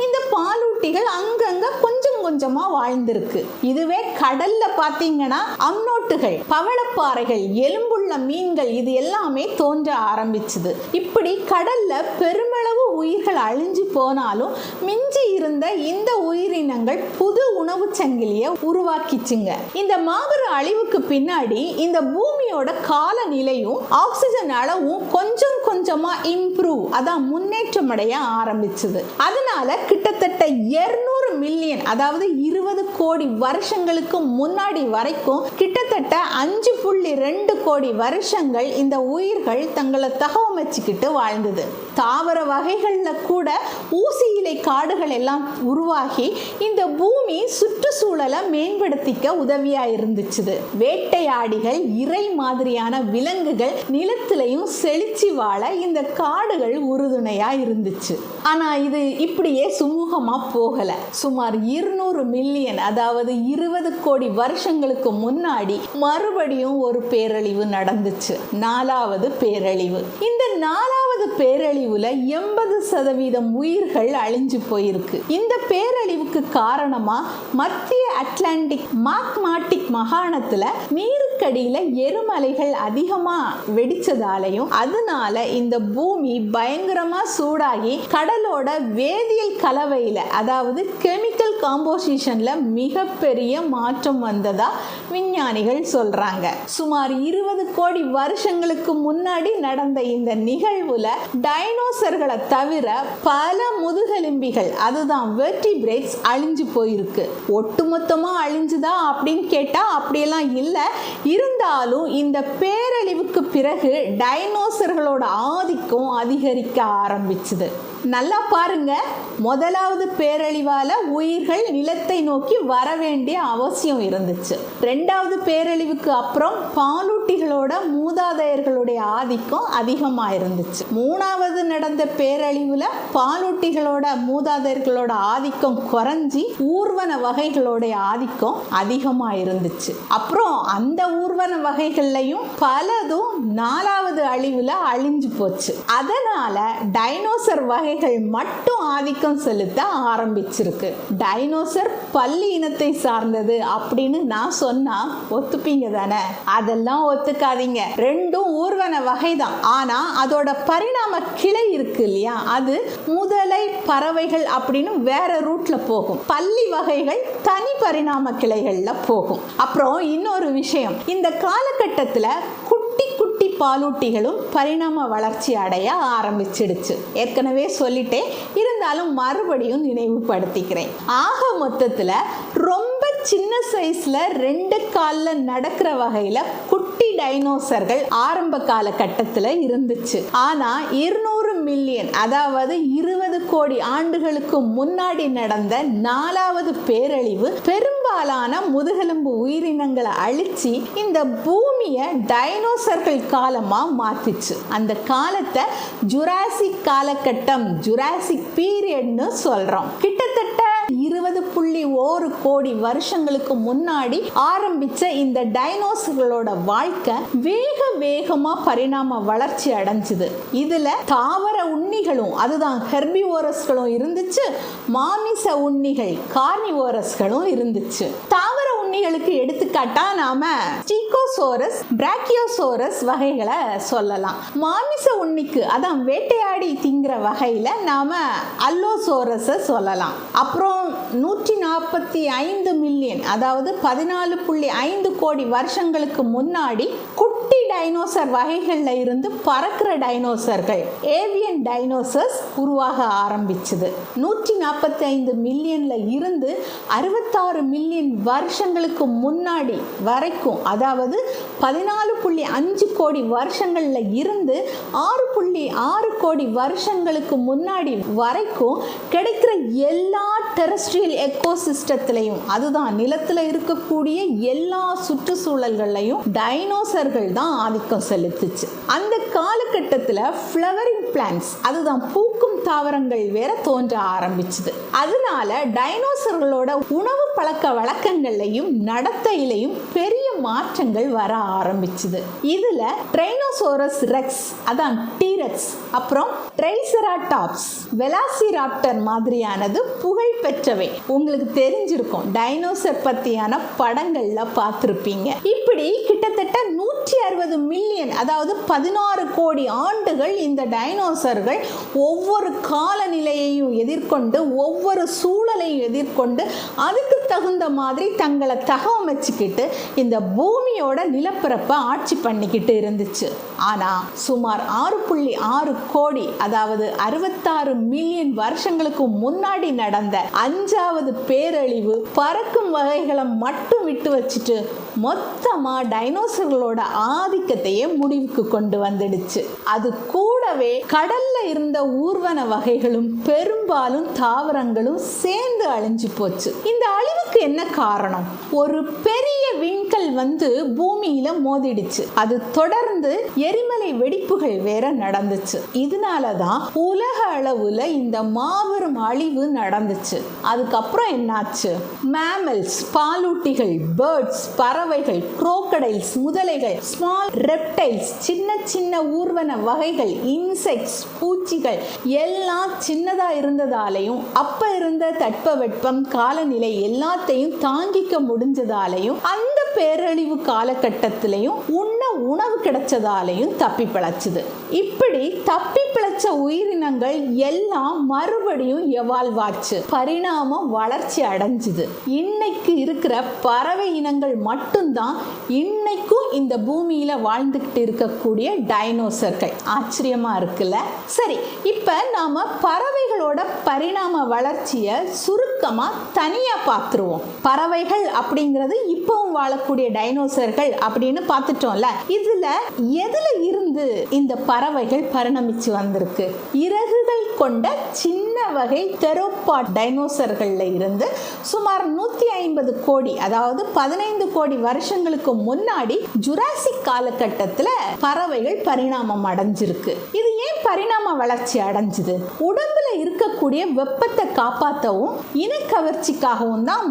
இந்த பாலூட்டிகள் அங்கங்க கொஞ்சம் கொஞ்சம் கொஞ்சமா வாழ்ந்திருக்கு. இதுவே கடல்ல பாத்தீங்கன்னா அம்னோட்டுகள், பவளப்பாறைகள், எலும்புள்ள மீன்கள் இது எல்லாமே தோன்ற ஆரம்பிச்சது. இப்படி கடல்ல பெருமளவு உயிர்கள் அழிஞ்சு போனாலும் மிஞ்சி இருந்த இந்த உயிரினங்கள் புது உணவு சங்கிலியை உருவாக்கிச்சுங்க. இந்த மாபெரும் அழிவுக்கு பின்னாடி இந்த பூமியோட காலநிலையும் ஆக்சிஜன் அளவும் கொஞ்சம் கொஞ்சமா இம்ப்ரூவ், அதான் முன்னேற்றம் அடைய ஆரம்பிச்சது. அதனால கிட்டத்தட்ட 200 மில்லியன், அதாவது 20 கோடி வருஷங்களுக்கு முன்னாடி வரைக்கும் கிட்டத்தட்ட 5.2 கோடி வருஷங்கள் இந்த உயிர்கள் தங்களை தகவமைச்சுக்கிட்டு வாழ்ந்தது. தாவர வகைகள்ல கூட ஊசி இலை காடுகள் எல்லாம் உருவாகி இந்த பூமி சுற்றுச்சூழலை மேம்படுத்திக்க உதவியா இருந்துச்சு. வேட்டையாடிகள், இறை மாதிரியான விலங்குகள் நிலத்திலையும் செழிச்சு வாழ இந்த காடுகள் உறுதுணையா இருந்துச்சு. ஆனா இது இப்படியே சுமூகமா போகல. சுமார் 200 மில்லியன், அதாவது 20 கோடி வருஷங்களுக்கு முன்னாடி மறுபடியும் ஒரு பேரழிவு நடந்துச்சு, 4வது பேரழிவு. இந்த 4வது பேரழிவுல 80% உயிர்கள் அழிஞ்சு போயிருக்கு. இந்த பேரழிவுக்கு காரணமா மத்திய அட்லாண்டிக் மாக்மாட்டிக் மாகாணத்துல நீருக்கடியில எரிமலைகள் அதிகமா வெடிச்சதாலையும், அதனால இந்த பூமி பயங்கரமா சூடாகி கடலோட வேதியியல் கலவையில, அதாவது கெமிக்கல் காம்போசிஷன்ல மிகப்பெரிய மாற்றம் வந்ததா விஞ்ஞானிகள் சொல்றாங்க. சுமார் 20 கோடி வருஷங்களுக்கு முன்னாடி நடந்த இந்த நிகழ்வுல டைனோசர்களை தவிர பல முதுகெலும்பிகள், அதுதான் வெர்டிபிரேட்ஸ் அழிஞ்சு போயிருக்கு. ஒட்டுமொத்தமா அழிஞ்சுதா அப்படின்னு கேட்டா அப்படியெல்லாம் இல்லை. இருந்தாலும் இந்த பேரழிவுக்கு பிறகு டைனோசர்களோட ஆதிக்கம் அதிகரிக்க ஆரம்பிச்சது. நல்லா பாருங்க, முதலாவது பேரழிவால உயிர்கள் நிலத்தை நோக்கி வர வேண்டிய அவசியம் இருந்துச்சு. 2வது பேரழிவுக்கு அப்புறம் பாலூட்டிகளோட மூதாதையர்களுடைய ஆதிக்கம் அதிகமா இருந்துச்சு. 3வது நடந்த பேரழிவுல பாலூட்டிகளோட மூதாதையர்களோட ஆதிக்கம் குறைஞ்சி ஊர்வன வகைகளுடைய ஆதிக்கம் அதிகமா இருந்துச்சு. அப்புறம் அந்த ஊர்வன வகைகள்லையும் பலதும் 4வது அழிவுல அழிஞ்சு போச்சு. அதனால டைனோசர் வகைகள் மட்டும் ஆதிக்கம் செலுத்த ஆரம்பிச்சிருக்கு. டைனோசர் பல்லி இனத்தை சார்ந்தது அப்படின்னு நான் சொன்னா ஒத்துப்பீங்க தானே? அதெல்லாம் ஒத்துக்காதீங்க. ரெண்டும் ஊர்வன வகை தான். ஆனா அதோட பரிணாம கிளை இருக்கு இல்லையா, அது முதலை, பறவைகள் அப்படின்னு வேற ரூட்ல போகும். பல்லி வகைகள் தனி பரிணாம கிளைகள்ல போகும். அப்புறம் இன்னொரு விஷயம், இந்த காலகட்டத்துல குட்டி குட்டி பாலூட்டிகளும் பரிணாம வளர்ச்சி அடைய ஆரம்பிச்சிடுச்சு. ஏற்கனவே சொல்லிட்டேன், இருந்தாலும் மறுபடியும் நினைவுபடுத்திக்கிறேன். ஆக மொத்தத்துல ரொம்ப சின்ன சைஸ்ல 2 கால்ல நடக்கிற வகையில குட்டி டைனோசர்கள் ஆரம்ப காலகட்டத்தில் இருந்துச்சு. ஆனா 200 மில்லியன், அதாவது 20 கோடி ஆண்டுகளுக்கு முன்னாடி நடந்த 4வது பேரழிவு பெரும்பாலான முதுகெலும்பு உயிரினங்களை அழிச்சு இந்த பூமியை டைனோசர்கள் காலமா மாத்திச்சு. அந்த காலத்தை ஜுராசிக் காலகட்டம், ஜுராசிக் பீரியட்னு சொல்றோம். கிட்டத்தட்ட 20.1 கோடி வருஷங்களுக்கு முன்னாடி ஆரம்பிச்ச இந்த டைனோசர்களோட வாழ்க்கை வேகமா பரிணாம வளர்ச்சி அடைஞ்சது. இதுல தாவர உண்ணிகளும், அதுதான் ஹெர்பிவோரஸ்களும் இருந்துச்சு, மாமிச உண்ணிகள் கார்னிவோரஸ்களும் இருந்துச்சு. தாவர உண்ணிகளுக்கு எடுத்துக்காட்டா நாம ஸ்டீகோசோரஸ், பிராக்கியோசோரஸ் வகைகளை சொல்லலாம். மாமிச உண்ணிக்கு, அதான் வேட்டையாடி திங்கிற வகையில நாம அல்லோசோரஸை சொல்லலாம். அப்புறம் 145 மில்லியன், அதாவது 14.5 கோடி வருஷங்களுக்கு முன்னாடி குட்டி டைனோசர் வகைகள்ல இருந்து பறக்கிற டைனோசர்கள், ஏவியன் டைனோசர்ஸ் உருவாக ஆரம்பிச்சது. 145 மில்லியன்ல இருந்து 66 மில்லியன் வருஷங்களுக்கு முன்னாடி வரைக்கும், அதாவது 14.5 கோடி வருஷங்கள்ல இருந்து 6.6 கோடி வருஷங்களுக்கு முன்னாடி வரைக்கும் கிடைக்கிற எல்லா டெரஸ்ட்ரியல் எக்கோசிஸ்டத்திலையும், அதுதான் நிலத்தில் இருக்கக்கூடிய எல்லா சுற்றுச்சூழல்களையும் டைனோசர்கள் தான் ஆதிக்கம் செலுத்துச்சு. அந்த காலகட்டத்தில் ஃப்ளவரிங் பிளான்ட்ஸ், அதுதான் பூக்கும் தாவரங்கள் வேற தோன்ற ஆரம்பிச்சது. அதனால டைனோசர்களோட உணவு பழக்க வழக்கங்களையும் நடத்தையிலையும் பெரிய மாற்றங்கள் வர ஆரம்பிச்சுது. இதுல ட்ரைனோசோரஸ் ரெக்ஸ், அதான் டீரெக்ஸ், அப்புறம் ட்ரைசெராடாப்ஸ், வெலாசிராப்டர் மாதிரியானது புகழ் பெற்றவை. உங்களுக்கு தெரிஞ்சிருக்கும், டைனோசர் பத்தியான படங்கள்ல பார்த்திருப்பீங்க. இப்படி கிட்டத்தட்ட 160 மில்லியன், அதாவது 16 கோடி ஆண்டுகள் இந்த டைனோசர்கள் ஒவ்வொரு காலநிலையையும் எதிர்கொண்டு, ஒவ்வொரு சூழலையும் எதிர்கொண்டு, அதுக்கு தகுந்த மாதிரி தங்களை தகவமைச்சுக்கிட்டு இந்த பூமியோட நிலப்பரப்பை ஆட்சி பண்ணிக்கிட்டு இருந்துச்சு. ஆனா சுமார் 6.6 கோடி, அதாவது 66 மில்லியன் வருஷங்களுக்கு முன்னாடி நடந்த 5வது பேரழிவு பறக்கும் வகைகளை மட்டும் விட்டு வச்சுட்டு மொத்தமா டைனோசர்களோட ஆதிக்கத்தையே முடிவுக்கு கொண்டு வந்துடுச்சு. அது கூடவே கடல்ல இருந்த ஊர்வன வகைகளும் பெரும்பாலும் தாவரங்களும் சேர்ந்து அழிஞ்சு போச்சு. இந்த அழிவுக்கு என்ன காரணம்? ஒரு பெரிய விண்கல் வந்து பூமியில மோதிடுச்சு. அது தொடர்ந்து எரிமலை வெடிப்புகள் வேற நடந்துச்சு. இதனாலதான் உலக அளவுல இந்த மாபெரும் அழிவு நடந்துச்சு. அதுக்கப்புறம் என்னாச்சு? மேமல்ஸ், பாலூட்டிகள், பேர்ட்ஸ், பறவைகள், குரோக்கடைல்ஸ், முதலைகள், ஸ்மால் ரெப்டைல்ஸ், சின்ன சின்ன ஊர்வன வகைகள், இன்செக்ட்ஸ், பூச்சிகள் எல்லாம் சின்னதா இருந்ததாலையும், அப்ப இருந்த தட்பவெப்பம், காலநிலை எல்லாத்தையும் தாங்கிக்க முடிஞ்சதாலையும், அந்த பேரழிவு காலகட்டத்திலையும் உண்ண உணவு கிடைச்சதாலையும் தப்பி பிழைச்சுது. இப்படி தப்பி பிழைச்ச உயிரினங்கள் எல்லாம் மறுபடியும் எவால்வ் ஆச்சு, பரிணாமம் வளர்ச்சி அடைஞ்சுது. இன்னைக்கு இருக்கிற பறவை இனங்கள் மட்டும்தான் இன்னைக்கும் இந்த பூமியில வாழ்ந்துகிட்டு இருக்கக்கூடிய டைனோசர்கள். ஆச்சரியமா இருக்குல்ல? சரி, இப்ப நாம பறவைகளோட பரிணாம வளர்ச்சியை சுருக்கமா தனியா பார்த்துருவோம். பறவைகள் அப்படிங்கிறது இப்பவும் வாழக்கூடிய டைனோசர்கள் அப்படின்னு பார்த்துட்டோம்ல. இதுல எதுல இருந்து இந்த பறவைகள் பரிணமிச்சு வந்திருக்கு? இறகுகள் கொண்ட சின்ன வகை தெரோபாட் டைனோசர்கள்ல இருந்து சுமார் 150 கோடி, அதாவது 15 கோடி வருஷங்களுக்கு முன்னாடி ஜுராசிக் காலகட்டத்தில் பறவைகள் பரிணாமம் அடைஞ்சிருக்கு. இது ஏன் பரிணாம வளர்ச்சி அடைஞ்சுது? உடம்புல இருக்கக்கூடிய வெப்பத்தை காப்பாற்றவும் இனக்கவர்ச்சிக்காகவும் தான்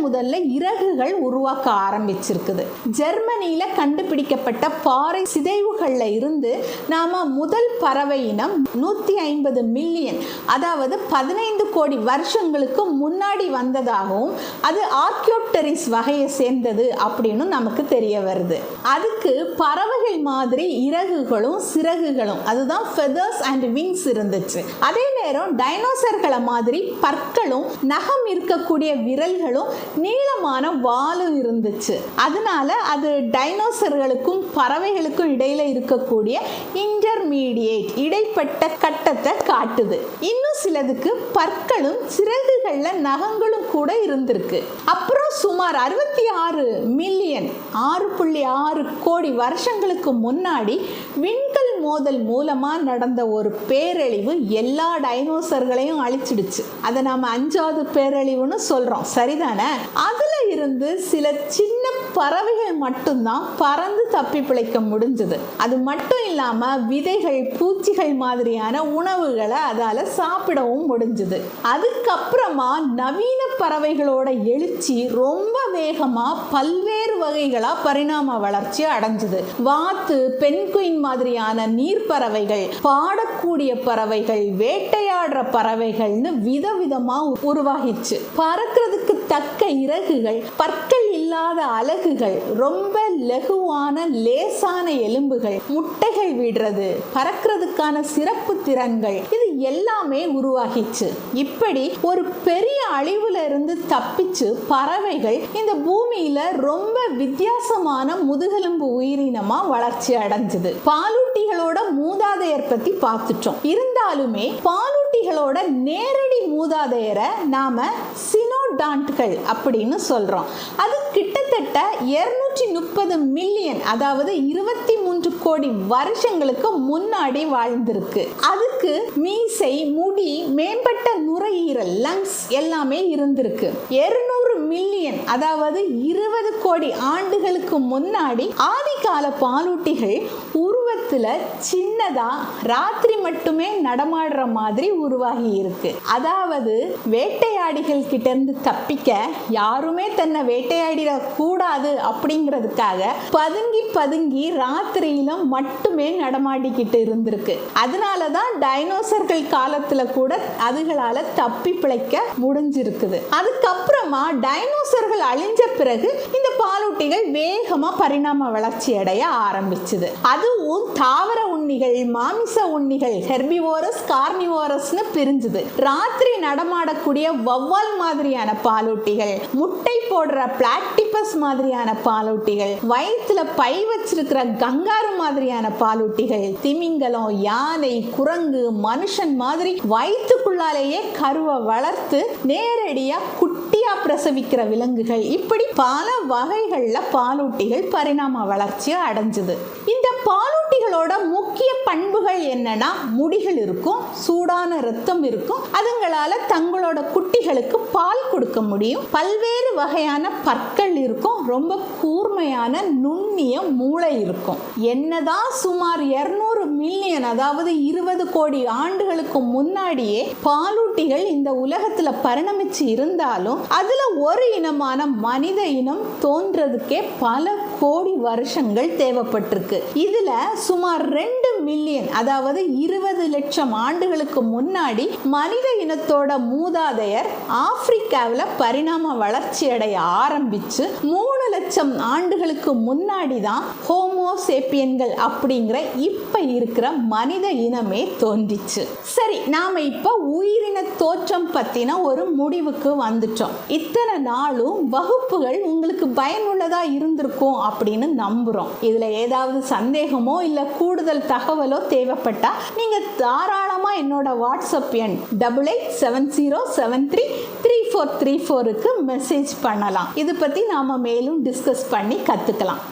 முதல்ல இறகுகள் உருவாக்க ஆரம்பிச்சிருக்குது. ஜெர்மனியில கண்டுபிடிக்கப்பட்ட பாறை சிதைவுகள்ல இருந்து நாம முதல் பறவை இனம் 150 மில்லியன், அதாவது 15 கோடி வருஷங்களுக்கு முன்னாடி வந்ததாகவும், அது ஆர்க்கியோப்டெரிஸ் வகையை சேர்ந்தது அப்படின்னு நமக்கு தெரிய வருது. அதுக்கு பறவைகள் மாதிரி இறகுகளும் சிறகுகளும், அதுதான் ஃபெதர்ஸ் அண்ட் விங்ஸ் இருந்துச்சு. அதே நேரம் டைனோசர்களை மாதிரி பற்களும் நகம் இருக்கக்கூடிய விரல்களும் நீளமான வாலும் இருந்துச்சு. அதனால அது டைனோசர்களுக்கும் பறவைகளுக்கும் இடையில இருக்கக்கூடிய இன்டர்மீடியேட், இடைப்பட்ட கட்டத்தை காட்டுது. இன்னும் சிலதுக்கு பற்களும் சிறகுகள்ல நகங்களும் கூட இருந்திருக்கு. அப்புறம் சுமார் 66 மில்லியன், 6.6 கோடி வருஷங்களுக்கு முன்னாடி விண்கல் மோதல் மூலமா நடந்த ஒரு பேரழிவு எல்லா டைனோசர்களையும் அழிச்சிடுச்சு. அதை நாம 5வது பேரழிவுன்னு சொல்றோம், சரிதானே? அதுல இருந்து சில சின்ன பறவைகள் மட்டும்தான் பறந்து தப்பி பிழைக்க முடிஞ்சது. அது மட்டும் இல்லாம விதைகள், பூச்சிகள் மாதிரியான உணவுகளை அதால சாப்பிடவும் முடிஞ்சது. அதுக்கப்புறமா நவீன பறவைகளோட எழுச்சி ரொம்ப வேகமா பல்வேறு வகைகளா பரிணாம வளர்ச்சி அடைஞ்சது. வாத்து, பென்குயின் மாதிரியான நீர் பறவைகள், பாடக்கூடிய பறவைகள், வேட்டையாடுற பறவைகள்னு விதவிதமா உருவாகிச்சு. பறக்கிறதுக்கு தக்க இறகுகள், பற்கள் இல்லாத அலகுகள், ரொம்ப லகுவான லேசான எலும்புகள், முட்டைகள் விடுறது, பறக்கிறதுக்கான சிறப்பு திறன்கள், இது எல்லாமே உருவாகிச்சு. இப்படி ஒரு பெரிய அழிவுல இருந்து தப்பிச்சு பறவைகள் இந்த பூமியில ரொம்ப வித்தியாசமான முதுகெலும்பு உயிரினமா வளர்ச்சி அடைஞ்சது. பாலூட்டிகளோட மூதாதையர் பத்தி பார்த்துட்டோம். இருந்தாலுமே பாலூட்டிகளோட நேரடி மூதாதையரை நாம சினோடான்ட்கள் அப்படின்னு சொல்றோம். அது கிட்டத்தட்ட 230 மில்லியன், அதாவது 23 கோடி வருஷங்களுக்கு முன்னாடி வாழ்ந்திருக்கு. அதுக்கு மீசை, முடி, மேம்பட்ட நுரையீரல், லங்ஸ் எல்லாமே இருந்திருக்கு. 200 மில்லியன், அதாவது 20 கோடி ஆண்டுகளுக்கு முன்னாடி ஆதிகால பாலூட்டிகள் உருவ உருவத்துல சின்னதா ராத்திரி மட்டுமே நடமாடுற மாதிரி உருவாகி இருக்கு. அதாவது வேட்டையாடிகள் கிட்ட இருந்து தப்பிக்க யாருமே தன்னை வேட்டையாடிட கூடாது அப்படிங்கிறதுக்காக பதுங்கி பதுங்கி ராத்திரியில மட்டுமே நடமாடிக்கிட்டு இருந்திருக்கு. அதனாலதான் டைனோசர்கள் காலத்துல கூட அதுகளால தப்பி பிழைக்க முடிஞ்சிருக்குது. அதுக்கப்புறமா டைனோசர்கள் அழிஞ்ச பிறகு இந்த பாலூட்டிகள் வேகமா பரிணாம வளர்ச்சி அடைய ஆரம்பிச்சது. அதுவும் தாவர உண்ணிகள், மாமிச உண்ணிகள், ஹெர்பிவோரஸ், கார்னிவோரஸ்னு பிரிஞ்சுது. ராத்திரி நடமாடக்கூடிய வௌவால் மாதிரியான பாலூட்டிகள், முட்டை போடுற பிளாட்டிபஸ் மாதிரியான பாலூட்டிகள், வயிற்றுல பை வச்சிருக்கிற கங்காரு மாதிரியான பாலூட்டிகள், திமிங்கலம், யானை, குரங்கு, மனுஷன் மாதிரி வயிற்றுக்குள்ளாலேயே கருவை வளர்த்து நேரடியா குட்டியா பிரசவிக்கிற விலங்குகள், இப்படி பல வகைகள்ல பாலூட்டிகள் பரிணாம வளர்ச்சி அடைஞ்சது. இந்த பாலூட்டிகளோட முக்கிய பண்புகள் என்னன்னா, முடிகள் இருக்கும், சூடான ரத்தம் இருக்கும், அதுங்களால தங்களோட குட்டிகளுக்கு பால் கொடுக்க முடியும், பல்வேறு வகையான பற்கள் இருக்கும், ரொம்ப கூர்மையான நுண்ணிய மூளை இருக்கும். என்னதான் சுமார் 200 மில்லியன், அதாவது 20 கோடி ஆண்டுகளுக்கு முன்னாடியே பாலூட்டிகள் இந்த உலகத்துல பரிணமிச்சு இருந்தாலும் அதுல ஒரு இனமான மனித இனம் தோன்றதுக்கே பல கோடி வருஷங்கள் தேவைப்பட்டிருக்கு. இதுல சுமார் 2 மில்லியன், அதாவது 20 லட்சம் ஆண்டுகளுக்கு முன்னாடி மனித இனத்தோட மூதாதையர் ஆப்பிரிக்காவில் பரிணாம வளர்ச்சி அடைய ஆரம்பிச்சு 3 லட்சம் ஆண்டுகளுக்கு முன்னாடி தான் ஹோமோசேப்பியன்கள் அப்படிங்கிற இப்ப இருக்கிற மனித இனமே தோன்றிச்சு. சரி, நாம இப்ப உயிரின தோற்றம் பத்தின ஒரு முடிவுக்கு வந்துட்டோம். இத்தனை நாளும் வகுப்புகள் உங்களுக்கு பயனுள்ளதா இருந்திருக்கும் அப்படின்னு நம்புறோம். இதுல ஏதாவது சந்தேகமோ இல்ல கூடுதல் தகவலோ தேவைப்பட்டா நீங்க தாராளமா என்னோட வாட்ஸ்அப் எண் 8870733434க்கு மெசேஜ் பண்ணலாம். இது பத்தி நாம மேலும் டிஸ்கஸ் பண்ணி கத்துக்கலாம்.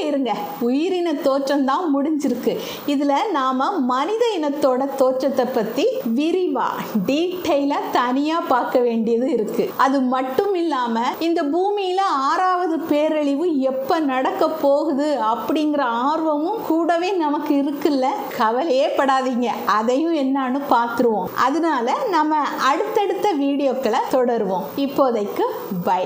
இருங்க, உயிரின தோற்றம் தான் முடிஞ்சிருக்கு. இதுல நாம மனித இனத்தோட தோற்றத்தை பத்தி விரிவா டீட்டெயிலா தனியா பார்க்க வேண்டியது இருக்கு. அது மட்டும் இல்லாம இந்த பூமியில 6வது பேரழிவு எப்ப நடக்க போகுது அப்படிங்கிற ஆர்வமும் கூடவே நமக்கு இருக்குல்ல. கவலையே படாதீங்க, அதையும் என்னன்னு பார்த்துருவோம். அதனால நம்ம அடுத்தடுத்த வீடியோக்களை தொடருவோம். இப்போதைக்கு பை.